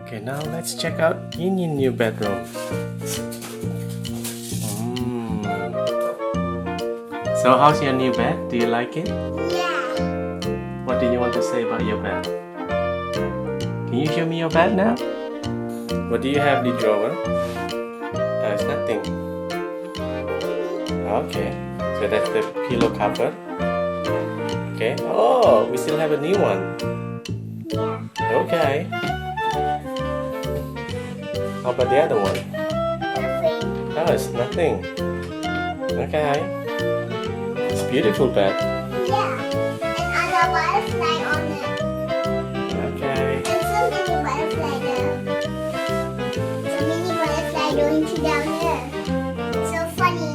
Okay, now let's check out Yin Yin new bedroom. So how's your new bed? Do you like it? Yeah. What do you want to say about your bed? Can you show me your bed now? What do you have in the drawer? It's nothing. Okay, so that's the pillow cover. Okay. Oh, we still have a new one. Yeah. Okay. How about the other one? Nothing. Oh, it's nothing. Okay. It's a beautiful bed. Yeah. And a butterfly on it. Okay. And some mini butterfly there. Some mini butterfly going to down there. So funny.